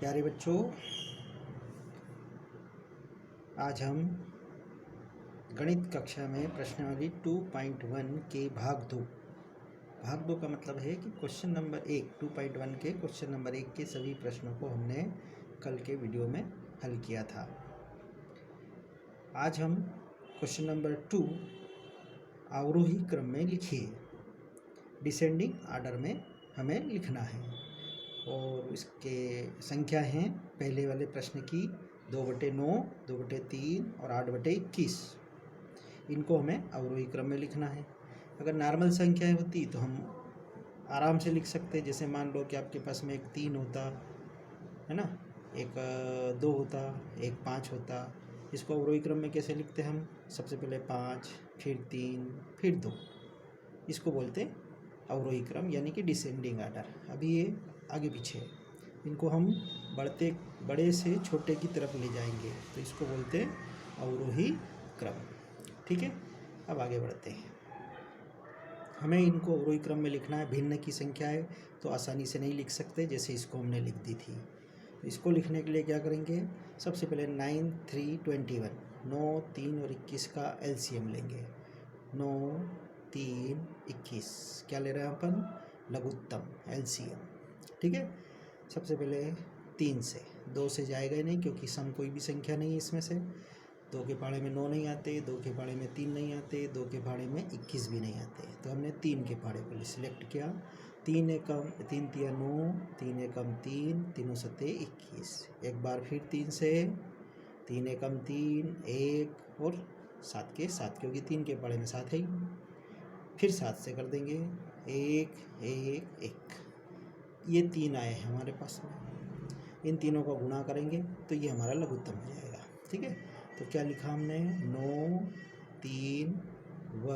प्यारे बच्चों, आज हम गणित कक्षा में प्रश्नावली 2.1 के भाग दो का मतलब है कि क्वेश्चन नंबर 1 2.1 के क्वेश्चन नंबर 1 के सभी प्रश्नों को हमने कल के वीडियो में हल किया था। आज हम क्वेश्चन नंबर 2 अवरोही क्रम में लिखिए, डिसेंडिंग आर्डर में हमें लिखना है और इसके संख्या हैं पहले वाले प्रश्न की 2/9, 2/3 और 8/21। इनको हमें अवरोही क्रम में लिखना है। अगर नॉर्मल संख्याएं होती तो हम आराम से लिख सकते, जैसे मान लो कि आपके पास में एक 3 होता है ना, एक 2 होता, एक 5 होता। इसको अवरोही क्रम में कैसे लिखते हम? सबसे पहले 5, फिर 3, फिर 2। इसको बोलते अवरोही क्रम यानी कि डिसेंडिंग आर्डर। अभी ये आगे पीछे, इनको हम बड़े से छोटे की तरफ ले जाएंगे तो इसको बोलते हैं अवरोही क्रम। ठीक है, अब आगे बढ़ते हैं। हमें इनको अवरोही क्रम में लिखना है। भिन्न की संख्या है तो आसानी से नहीं लिख सकते, जैसे इसको हमने लिख दी थी। तो इसको लिखने के लिए क्या करेंगे? सबसे पहले 9, 3, 21, 9, 3 और 21 का एलसीएम लेंगे। 9, 3, 21 क्या ले रहे हैं अपन? लघुत्तम, एलसीएम। ठीक है, सबसे पहले 3 से, 2 से जाएगा ही नहीं क्योंकि सम कोई भी संख्या नहीं है इसमें से। 2 के पहाड़े में 9 नहीं आते, 2 के पहाड़े में 3 नहीं आते, 2 के पहाड़े में 21 भी नहीं आते, तो हमने 3 के पहाड़े को सिलेक्ट किया। 3 एकम 3 तिया 9, 3 एकम 3, तीनों सत्ते 21। एक बार फिर 3 से, 3 एकम 3, 1 और 7 के 7, क्योंकि 3 के पहाड़े में 7 है ही। फिर 7 से कर देंगे, 1, 1, 1। ये 3 आए हैं हमारे पास में। इन तीनों का गुणा करेंगे तो ये हमारा लघुत्तम हो जाएगा। ठीक है, तो क्या लिखा हमने? 9, 3 व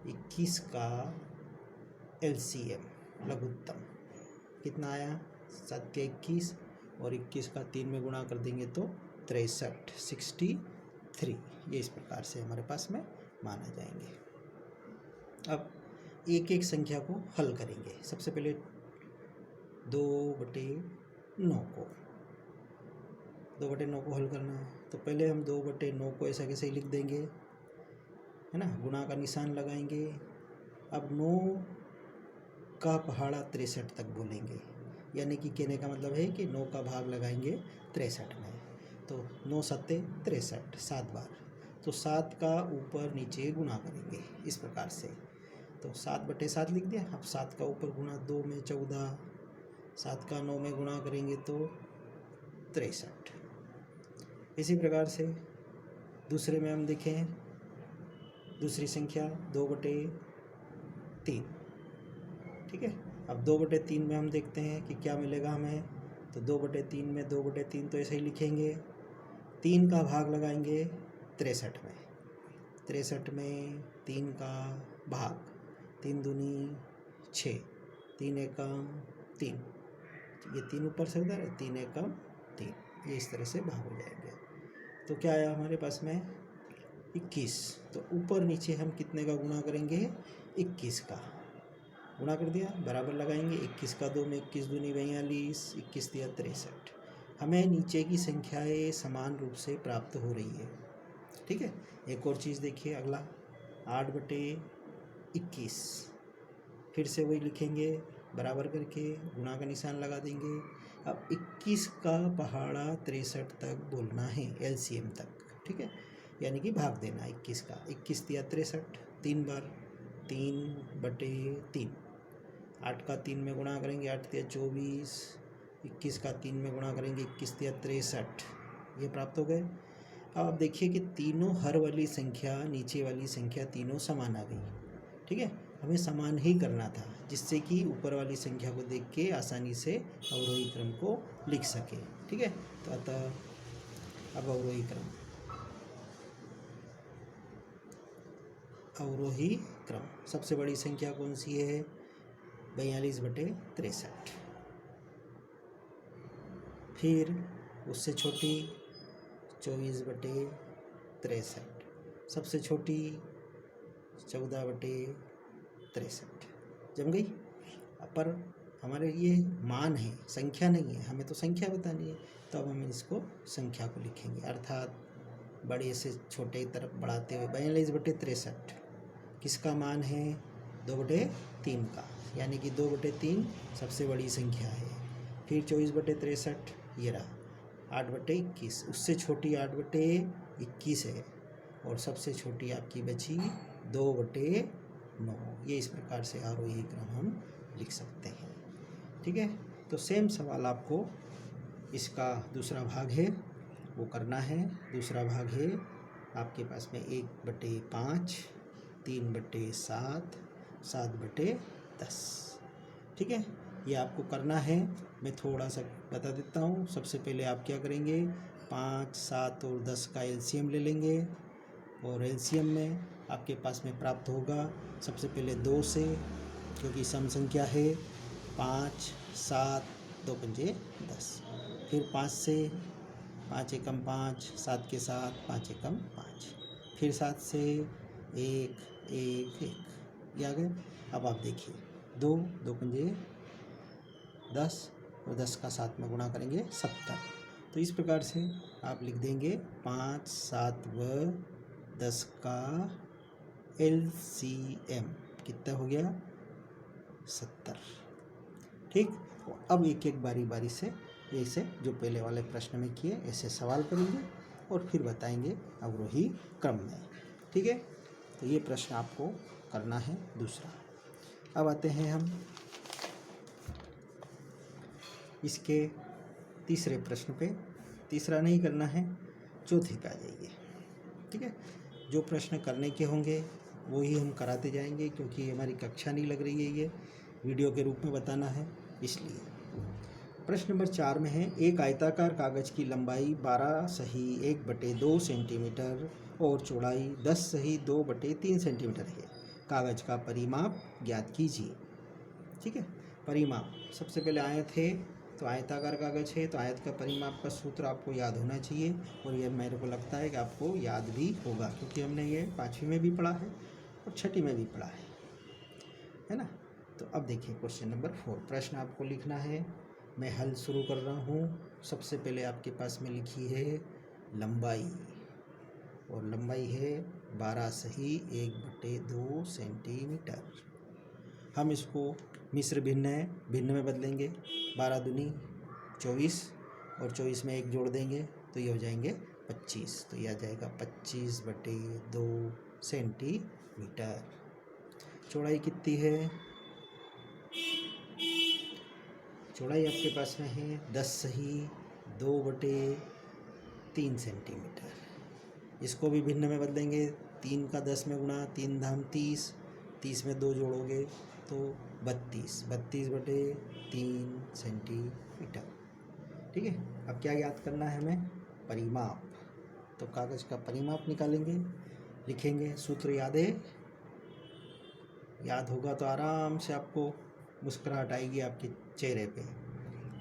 21 का एलसीएम लघुत्तम कितना आया? 7 के 21 और 21 का 3 में गुणा कर देंगे तो 63, 63। ये इस प्रकार से हमारे पास में माना जाएंगे। अब एक एक संख्या को हल करेंगे। सबसे पहले 2/9 को हल करना है। तो पहले हम 2/9 को ऐसा कैसे लिख देंगे, है ना, गुणा का निशान लगाएंगे। अब 9 का पहाड़ा 63 तक बोलेंगे, यानी कि कहने का मतलब है कि 9 का भाग लगाएंगे 63 में। तो 9 सत्ते 63, 7 बार। तो 7 का ऊपर नीचे गुणा करेंगे इस प्रकार से। तो 7/7 लिख दिया। अब 7 का ऊपर गुणा 2 में 14, 7 का 9 में गुणा करेंगे तो 63। इसी प्रकार से दूसरे में हम देखें, दूसरी संख्या 2/3। ठीक है, अब 2/3 में हम देखते हैं कि क्या मिलेगा हमें। तो 2/3 में 2/3 तो ऐसे ही लिखेंगे। 3 का भाग लगाएंगे 63 में। 63 में 3 का भाग, 3 दूनी 6, 3 एकम 3, ये 3 ऊपर से उधर है, 3 एकम 3, ये इस तरह से भाग हो जाएंगे। तो क्या आया हमारे पास में? 21। तो ऊपर नीचे हम कितने का गुणा करेंगे? 21 का गुणा कर दिया, बराबर लगाएंगे। 21 का 2 में 21 दूनी 42, 21 दिया 63। हमें नीचे की संख्याएं समान रूप से प्राप्त हो रही है। ठीक है, एक और चीज़ देखिए, अगला 8/21। फिर से वही लिखेंगे, बराबर करके गुणा का निशान लगा देंगे। अब 21 का पहाड़ा 63 तक बोलना है, एलसीएम तक। ठीक है, यानी कि भाग देना 21 का। 21 दिया 63, 3 बार, 3/3। 8 का 3 में गुणा करेंगे, 8 दिया 24, 21 का 3 में गुणा करेंगे, 21 दिया 63। ये प्राप्त हो गए। अब आप देखिए कि तीनों हर वाली संख्या, नीचे वाली संख्या तीनों समान आ गई। ठीक है, हमें समान ही करना था, जिससे कि ऊपर वाली संख्या को देख के आसानी से अवरोही क्रम को लिख सके। ठीक है, तो अतः अब अवरोही क्रम सबसे बड़ी संख्या कौन सी है? 42/63। फिर उससे छोटी 24/63। सबसे छोटी 14/63। जम गई। पर हमारे ये मान है, संख्या नहीं है, हमें तो संख्या बतानी है। तो अब हम इसको संख्या को लिखेंगे, अर्थात बड़े से छोटे की तरफ बढ़ाते हुए 42/63 किसका मान है? 2/3 का, यानी कि 2/3 सबसे बड़ी संख्या है। फिर 24/63 ये रहा, 8/21, उससे छोटी 8/21 है, और सबसे छोटी आपकी बची 2/9। ये इस प्रकार से आरोही क्रम हम लिख सकते हैं। ठीक है, तो सेम सवाल आपको इसका दूसरा भाग है वो करना है। दूसरा भाग है आपके पास में 1/5, 3/7, 7/10। ठीक है, ये आपको करना है। मैं थोड़ा सा बता देता हूँ। सबसे पहले आप क्या करेंगे, 5, 7 और 10 का एलसीएम ले लेंगे, और एलसीएम में आपके पास में प्राप्त होगा सबसे पहले 2 से, क्योंकि सम संख्या है। 5, 7, 2 पंजे 10। फिर 5 से, 5 एकम 5, 7 के साथ 5 एकम 5। फिर 7 से 1, 1, 1, ये आ गए। अब आप देखिए 2, 2 पंजे 10, और 10 का 7 में गुणा करेंगे 70। तो इस प्रकार से आप लिख देंगे 5, 7 व 10 का एलसीएम कितना हो गया, 70। ठीक, अब एक एक बारी बारी से ऐसे जो पहले वाले प्रश्न में किए ऐसे सवाल करेंगे और फिर बताएंगे अवरोही क्रम में। ठीक है, तो ये प्रश्न आपको करना है दूसरा। अब आते हैं हम इसके तीसरे प्रश्न पे। तीसरा नहीं करना है, चौथे पे आ जाइए। ठीक है, जो प्रश्न करने के होंगे वो ही हम कराते जाएंगे, क्योंकि हमारी कक्षा नहीं लग रही है, ये वीडियो के रूप में बताना है इसलिए। प्रश्न नंबर 4 में है, एक आयताकार कागज की लंबाई 12 सही 1/2 सेंटीमीटर और चौड़ाई 10 सही 2/3 सेंटीमीटर है। कागज का परिमाप ज्ञात कीजिए। ठीक है, परिमाप सबसे पहले आयत है, तो आयताकार कागज है तो आयत का परिमाप का सूत्र आपको याद होना चाहिए, और यह मेरे को लगता है कि आपको याद भी होगा, क्योंकि हमने ये 5वीं में भी पढ़ा है और 6ठी में भी पढ़ा है ना। तो अब देखिए क्वेश्चन नंबर 4, प्रश्न आपको लिखना है। मैं हल शुरू कर रहा हूँ। सबसे पहले आपके पास में लिखी है लंबाई, और लंबाई है 12 सही 1/2 सेंटीमीटर। हम इसको मिश्र भिन्न में बदलेंगे। 12 दूनी 24, और 24 में 1 जोड़ देंगे तो ये हो जाएंगे 25। तो ये आ जाएगा 25/2 सेंटीमीटर। चौड़ाई कितनी है, चौड़ाई आपके पास में है 10 सही 2/3 सेंटीमीटर। इसको भी भिन्न में बदलेंगे। 3 का 10 में गुणा, 3 धाम 30, 30 में 2 जोड़ोगे तो 32, 32/3 सेंटीमीटर। ठीक है, अब क्या याद करना है हमें, परिमाप। तो कागज़ का परिमाप निकालेंगे, लिखेंगे। सूत्र याद है, याद होगा तो आराम से आपको मुस्कुराहट आएगी आपके चेहरे पे,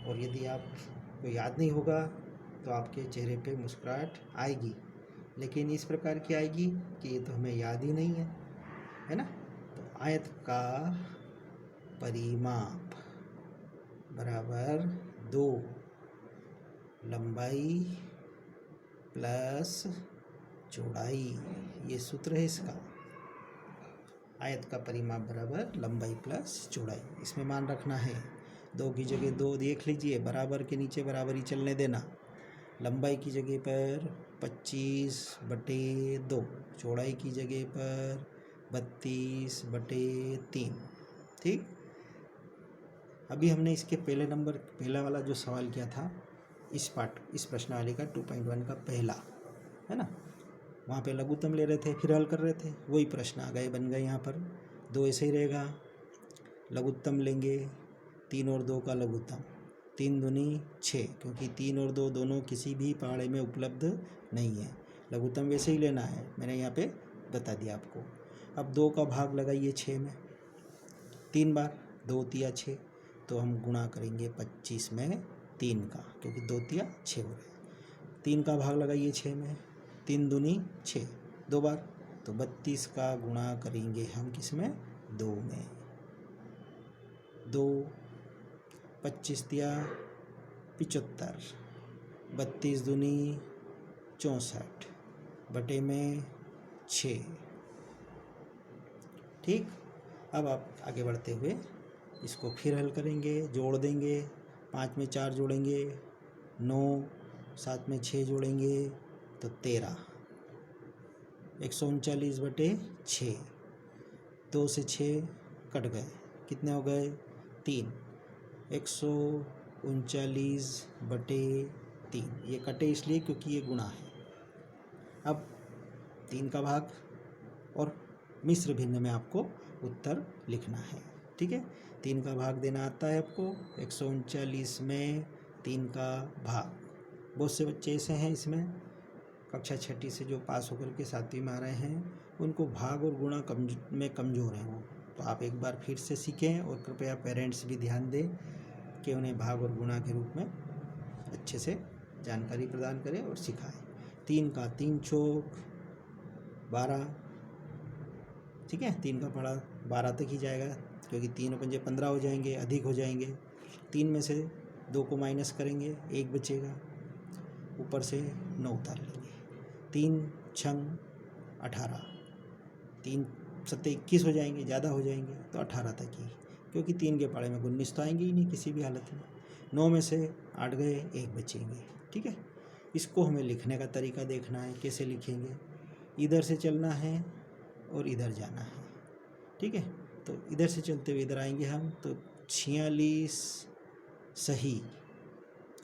और यदि आपको याद नहीं होगा तो आपके चेहरे पे मुस्कुराहट आएगी, लेकिन इस प्रकार की आएगी कि ये तो हमें याद ही नहीं है ना। तो आयत का परिमाप बराबर 2 लंबाई प्लस चौड़ाई, ये सूत्र है इसका। आयत का परिमाप बराबर लंबाई प्लस चौड़ाई। इसमें मान रखना है 2 की जगह 2 देख लीजिए, बराबर के नीचे बराबरी चलने देना। लंबाई की जगह पर 25/2, चौड़ाई की जगह पर 32/3। ठीक, अभी हमने इसके पहला वाला जो सवाल किया था, इस प्रश्नावली का 2.1 का पहला है ना, वहाँ पे लघुत्तम ले रहे थे, फिर हल कर रहे थे, वही प्रश्न आ गए बन गए। यहाँ पर 2 ऐसे ही रहेगा, लघुत्तम लेंगे 3 और 2 का लघुत्तम, 3 दूनी 6, क्योंकि 3 और 2 दोनों किसी भी पहाड़े में उपलब्ध नहीं है। लघुत्तम वैसे ही लेना है, मैंने यहाँ पे बता दिया आपको। अब 2 का भाग लगाइए 6 में, 3 बार, 2 तिया 6, तो हम गुणा करेंगे 25 में 3 का, क्योंकि 2 तिया 6 हो रहे। 3 का भाग लगाइए 6 में, 3 दूनी 6, 2 बार, तो 32 का गुणा करेंगे हम किस में, 2 में। 2 25 दिया 75, 32 दूनी 64 बटे में 6। ठीक, अब आप आगे बढ़ते हुए इसको फिर हल करेंगे, जोड़ देंगे। 5 में 4 जोड़ेंगे 9, 7 में 6 जोड़ेंगे तो 13, 139 बटे 6। 2 से 6 कट गए, कितने हो गए 3, 139 बटे 3। ये कटे इसलिए क्योंकि ये गुणा है। अब 3 का भाग और मिश्र भिन्न में आपको उत्तर लिखना है। ठीक है, 3 का भाग देना आता है आपको। 139 में 3 का भाग। बहुत से बच्चे ऐसे हैं इसमें कक्षा 6ठी से जो पास होकर के 7वीं में आ रहे हैं, उनको भाग और गुणा में कमज़ोर हैं वो। तो आप एक बार फिर से सीखें और कृपया पेरेंट्स भी ध्यान दें कि उन्हें भाग और गुणा के रूप में अच्छे से जानकारी प्रदान करें और सिखाएं। 3 का 3 चौक 12। ठीक है, 3 का पढ़ा 12 तक ही जाएगा क्योंकि 3 और 5 15 हो जाएंगे, अधिक हो जाएंगे। 3 में से 2 को माइनस करेंगे, 1 बचेगा, ऊपर से 9 उतार लेंगे। 3 छंग 18, 3 सत्ते 21 हो जाएंगे, ज़्यादा हो जाएंगे तो 18 तक ही, क्योंकि 3 के पाड़े में 19 तो आएंगे ही नहीं किसी भी हालत में। 9 में से 8 गए, 1 बचेंगे। ठीक है, इसको हमें लिखने का तरीका देखना है, कैसे लिखेंगे। इधर से चलना है और इधर जाना है। ठीक है, तो इधर से चलते हुए इधर आएंगे हम, तो 46 सही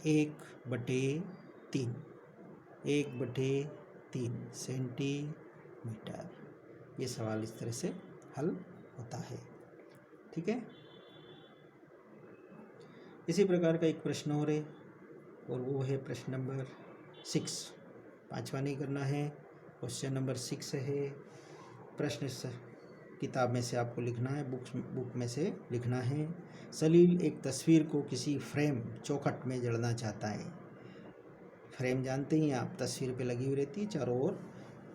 1/3, 1/3 सेंटीमीटर। ये सवाल इस तरह से हल होता है। ठीक है, इसी प्रकार का एक प्रश्न और है, और वो है प्रश्न नंबर 6। 5वां नहीं करना है, क्वेश्चन नंबर 6 है। प्रश्न किताब में से आपको लिखना है, बुक में से लिखना है। सलील एक तस्वीर को किसी फ्रेम चौखट में जड़ना चाहता है। फ्रेम जानते ही आप, तस्वीर पे लगी हुई रहती है, चारों ओर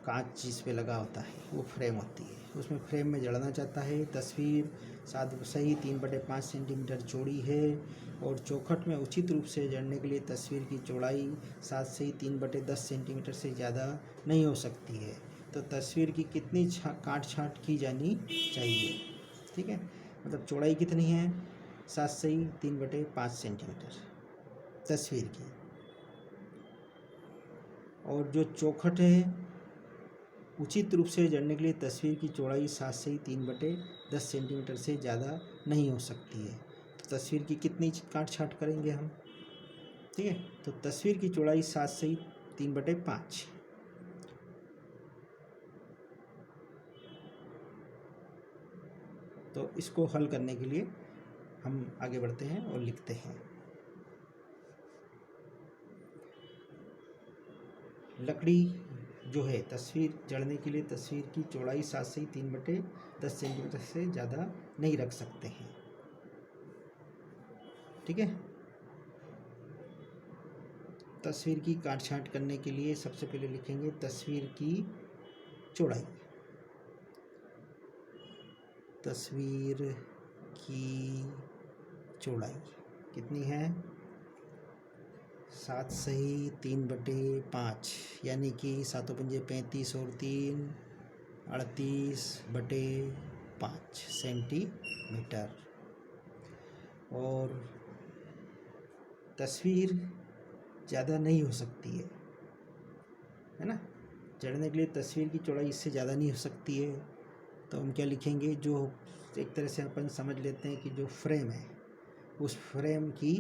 कांच जिस पे लगा होता है वो फ्रेम होती है, उसमें फ्रेम में जड़ना चाहता है। तस्वीर सही 3/5 सेंटीमीटर चौड़ी है और चौखट में उचित रूप से जड़ने के लिए तस्वीर की चौड़ाई सही 3/10 सेंटीमीटर से ज़्यादा नहीं हो सकती है। तो तस्वीर की कितनी काट छाँट की जानी चाहिए। ठीक है, मतलब चौड़ाई कितनी है, सही 3/5 सेंटीमीटर तस्वीर की, और जो चौखट है उचित रूप से जड़ने के लिए तस्वीर की चौड़ाई सही 3/10 सेंटीमीटर से ज़्यादा नहीं हो सकती है। तो तस्वीर की कितनी काट छाँट करेंगे हम। ठीक है, तो तस्वीर की चौड़ाई सही 3/5। तो इसको हल करने के लिए हम आगे बढ़ते हैं और लिखते हैं। लकड़ी जो है तस्वीर जड़ने के लिए तस्वीर की चौड़ाई सही 3/10 सेंटीमीटर से ज़्यादा नहीं रख सकते हैं। ठीक है, तस्वीर की काट छाँट करने के लिए सबसे पहले लिखेंगे तस्वीर की चौड़ाई। तस्वीर की चौड़ाई कितनी है, 7 सही 3/5, यानी कि 7 पंजे 35 और 3 38/5 सेंटीमीटर। और तस्वीर ज़्यादा नहीं हो सकती है ना, जड़ने के लिए तस्वीर की चौड़ाई इससे ज़्यादा नहीं हो सकती है। तो हम क्या लिखेंगे, जो एक तरह से अपन समझ लेते हैं कि जो फ्रेम है उस फ्रेम की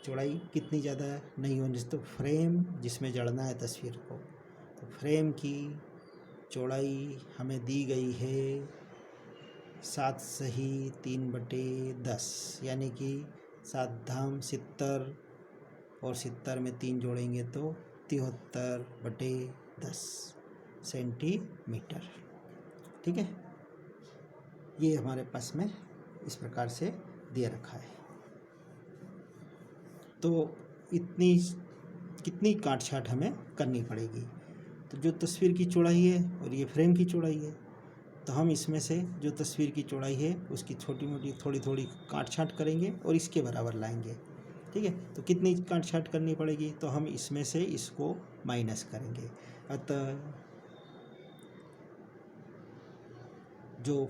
चौड़ाई कितनी ज़्यादा नहीं होनी, तो फ्रेम जिसमें जड़ना है तस्वीर को, तो फ्रेम की चौड़ाई हमें दी गई है 7 सही 3/10, यानी कि 7 धाम 70, और 70 में 3 जोड़ेंगे तो 73/10 सेंटीमीटर। ठीक है, ये हमारे पास में इस प्रकार से दे रखा है। तो इतनी कितनी काट छाँट हमें करनी पड़ेगी। तो जो तस्वीर की चौड़ाई है और ये फ्रेम की चौड़ाई है, तो हम इसमें से जो तस्वीर की चौड़ाई है उसकी छोटी मोटी थोड़ी थोड़ी काट छाँट करेंगे और इसके बराबर लाएंगे। ठीक है, तो कितनी काट छाँट करनी पड़ेगी, तो हम इसमें से इसको माइनस करेंगे। अतः जो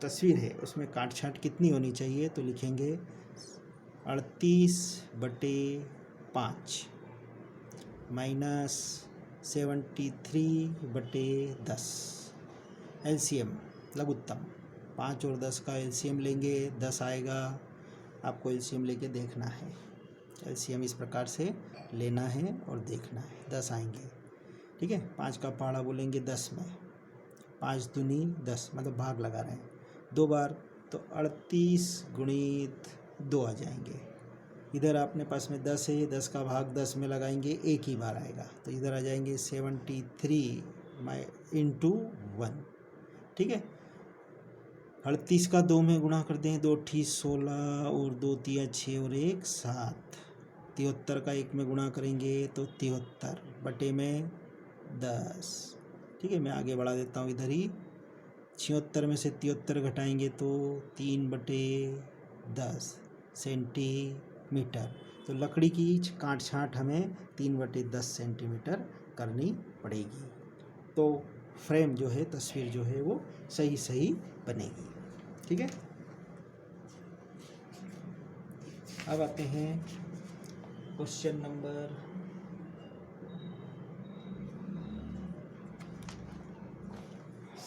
तस्वीर है उसमें काट छाँट कितनी होनी चाहिए, तो लिखेंगे 38/5 माइनस 73/10। एलसीएम लघुत्तम 5 और 10 का एलसीएम लेंगे, 10 आएगा। आपको एलसीएम लेके देखना है, एलसीएम इस प्रकार से लेना है और देखना है, 10 आएंगे। ठीक है, 5 का पहाड़ा बोलेंगे 10 में, 5 दूनी 10 मतलब भाग लगा रहे हैं 2 बार, तो 38 गुणित 2 आ जाएंगे। इधर आपने पास में 10 है, 10 का भाग 10 में लगाएंगे, एक ही बार आएगा, तो इधर आ जाएंगे 73 × 1। ठीक है, 38 का 2 में गुणा कर दें, 2 ठी 16 और 2 तिया 6 और 1 7। 73 का 1 में गुणा करेंगे तो 73 बटे में 10। ठीक है, मैं आगे बढ़ा देता हूँ इधर ही। 76 में से 73 घटाएंगे तो 3/10 सेंटीमीटर। तो लकड़ी की काट छाँट हमें 3/10 सेंटीमीटर करनी पड़ेगी, तो फ्रेम जो है, तस्वीर जो है वो सही सही बनेगी। ठीक है, अब आते हैं क्वेश्चन नंबर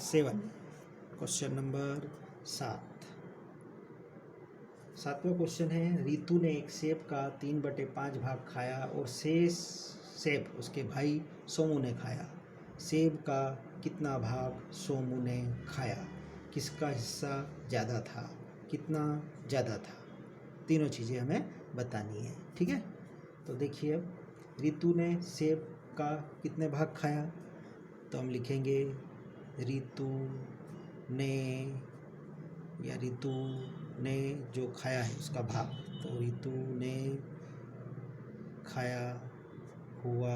7। क्वेश्चन नंबर 7वां क्वेश्चन है, रितु ने एक सेब का 3/5 भाग खाया और शेष सेब उसके भाई सोमू ने खाया। सेब का कितना भाग सोमू ने खाया, किसका हिस्सा ज़्यादा था, कितना ज़्यादा था, तीनों चीज़ें हमें बतानी है। ठीक है, तो देखिए अब रितु ने सेब का कितने भाग खाया, तो हम लिखेंगे रितु ने जो खाया है उसका भाग, तो रितु ने खाया हुआ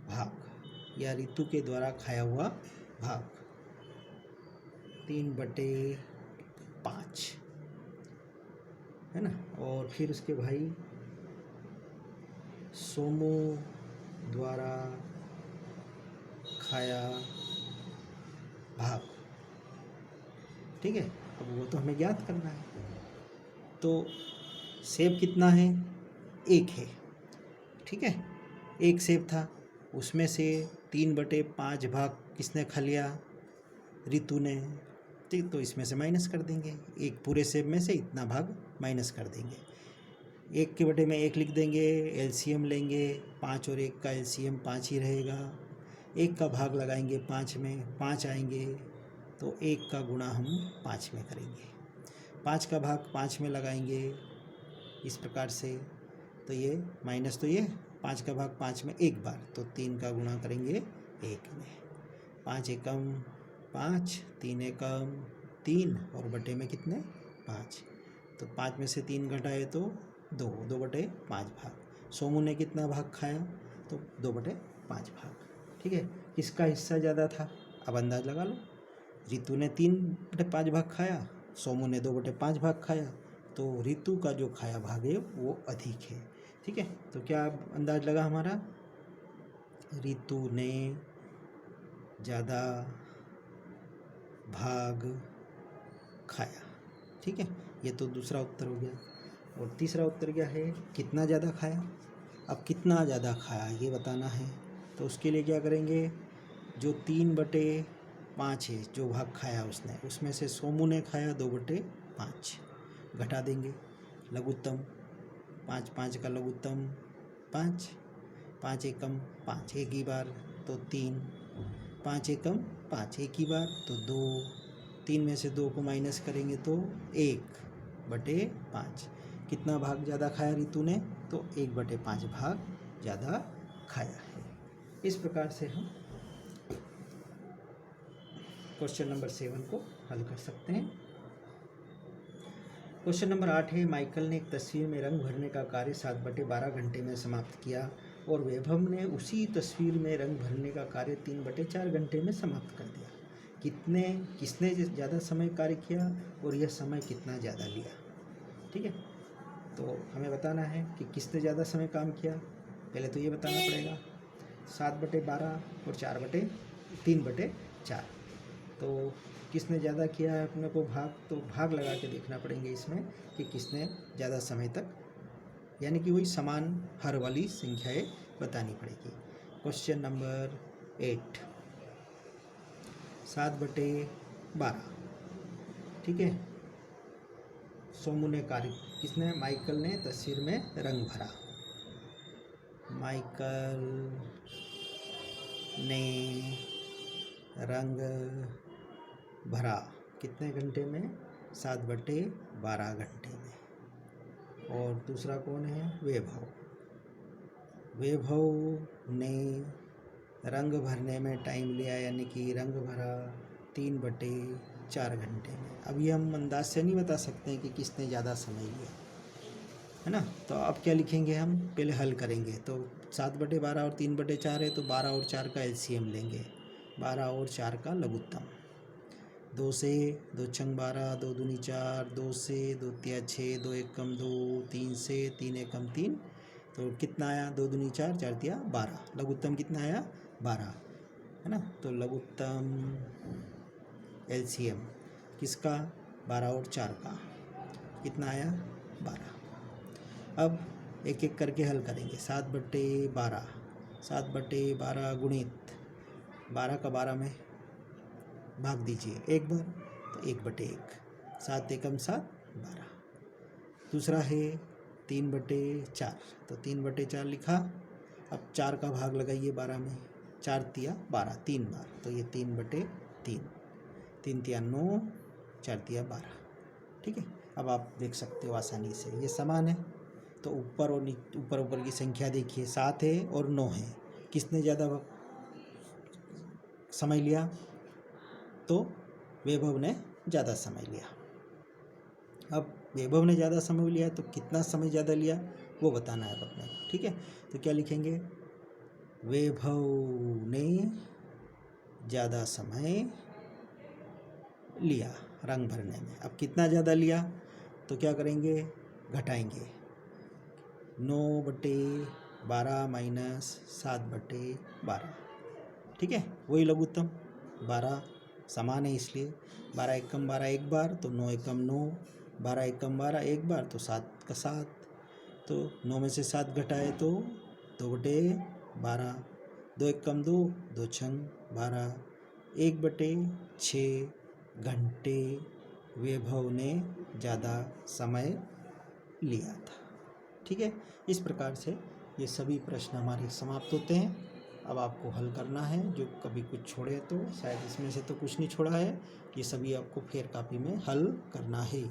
भाग या रितु के द्वारा खाया हुआ भाग 3/5 है ना, और फिर उसके भाई सोमू द्वारा खाया भाग। ठीक है, अब वो तो हमें ज्ञात करना है। तो सेब कितना है, 1 है। ठीक है, 1 सेब था, उसमें से 3/5 भाग किसने खा लिया, रितु ने। ठीक, तो इसमें से माइनस कर देंगे, एक पूरे सेब में से इतना भाग माइनस कर देंगे। 1 के बटे में 1 लिख देंगे, एलसीएम लेंगे, 5 और 1 का एलसीएम 5 ही रहेगा। 1 का भाग लगाएंगे 5 में, 5 आएंगे, तो 1 का गुणा हम 5 में करेंगे। 5 का भाग 5 में लगाएंगे इस प्रकार से, तो ये माइनस, तो ये 5 का भाग 5 में एक बार, तो 3 का गुणा करेंगे 1 में। 5 एकम 5, 3 एकम 3 और बटे में कितने 5, तो 5 में से 3 घटाए तो 2/5 भाग। सोमू ने कितना भाग खाया, तो 2/5 भाग। ठीक है, किसका हिस्सा ज़्यादा था, अब अंदाज लगा लो। रितु ने 3/5 भाग खाया, सोमू ने 2/5 भाग खाया, तो रितु का जो खाया भाग है वो अधिक है। ठीक है, तो क्या अंदाज लगा हमारा, रितु ने ज़्यादा भाग खाया। ठीक है, ये तो दूसरा उत्तर हो गया। और तीसरा उत्तर क्या है, कितना ज़्यादा खाया। अब कितना ज़्यादा खाया ये बताना है, तो उसके लिए क्या करेंगे, जो 3/5 है जो भाग खाया उसने, उसमें से सोमू ने खाया 2/5, घटा देंगे। लघुत्तम 5 का लघुत्तम 5, 5 एकम 5 एक ही बार, तो 3, 5 एकम 5 एक ही बार, तो 2, 3 में से 2 को माइनस करेंगे तो 1/5। कितना भाग ज़्यादा खाया रितु ने, तो 1/5 भाग ज़्यादा खाया है। इस प्रकार से हम क्वेश्चन नंबर 7 को हल कर सकते हैं। क्वेश्चन नंबर 8 है, माइकल ने एक तस्वीर में रंग भरने का कार्य 7/12 घंटे में समाप्त किया। और वैभव ने उसी तस्वीर में रंग भरने का कार्य 3/4 घंटे में समाप्त कर दिया। किसने ज़्यादा समय कार्य किया और यह समय कितना ज़्यादा लिया। ठीक है, तो हमें बताना है कि किसने ज़्यादा समय काम किया। पहले तो ये बताना पड़ेगा 7/12 और 3/4। तो किसने ज़्यादा किया है अपने को भाग, तो भाग लगा के देखना पड़ेंगे इसमें कि किसने ज़्यादा समय तक, यानी कि वही समान हर वाली संख्याएं बतानी पड़ेगी। Question number 8, 7/12। ठीक है, सोमू ने कार्य, किसने, माइकल ने तस्वीर में रंग भरा। माइकल ने रंग भरा कितने घंटे में, 7/12 घंटे में। और दूसरा कौन है, वैभव। वैभव ने रंग भरने में टाइम लिया, यानी कि रंग भरा 3/4 घंटे में। अब ये हम अंदाज से नहीं बता सकते हैं कि किसने ज़्यादा समय लिया, है ना। तो अब क्या लिखेंगे, हम पहले हल करेंगे। तो 7/12 और 3/4 है, तो 12 और 4 का एलसीएम लेंगे, 12 और 4 का लघुत्तम। 2 से 2 छंग 12, 2 दूनी 4, 2 से 2 तिया 6, 2 एकम 2, 3 से 3 एकम 3, तो कितना आया, 2 दूनी 4, 4 तिया 12। लघुत्तम कितना आया, 12, है ना। तो लघुत्तम एलसीएम किसका, 12 और 4 का, कितना आया, 12। अब एक एक करके हल करेंगे। 7/12, 7/12 गुणित 12 का 12 में भाग दीजिए एक बार, तो 1/1, 7 एकम 7, 12। दूसरा है 3/4, तो 3/4 लिखा। अब 4 का भाग लगाइए 12 में, 4 तिया 12, 3 बार, तो ये 3/3, 3 तिया 9, 4 तिया 12। ठीक है, अब आप देख सकते हो आसानी से ये समान है। तो ऊपर और ऊपर की संख्या देखिए, 7 है और 9 है। किसने ज़्यादा समय लिया, तो वैभव ने ज़्यादा समय लिया। अब वैभव ने ज़्यादा समय लिया तो कितना समय ज़्यादा लिया वो बताना है अपने को। ठीक है, तो क्या लिखेंगे, वैभव ने ज़्यादा समय लिया रंग भरने में। अब कितना ज़्यादा लिया, तो क्या करेंगे, घटाएंगे। 9/12 माइनस 7/12। ठीक है, वही लघुत्तम 12 समान है, इसलिए 12 एकम 12 एक बार, तो 9 एकम 9, 12 एकम 12 एक बार, तो 7 का 7। तो 9 में से 7 घटाए तो 2/12, 2 एकम 2, 2 छंग 12, 1/6 घंटे वैभव ने ज़्यादा समय लिया था। ठीक है, इस प्रकार से ये सभी प्रश्न हमारे समाप्त होते हैं। अब आपको हल करना है, जो कभी कुछ छोड़े तो शायद इसमें से तो कुछ नहीं छोड़ा है, ये सभी आपको फेर कॉपी में हल करना है।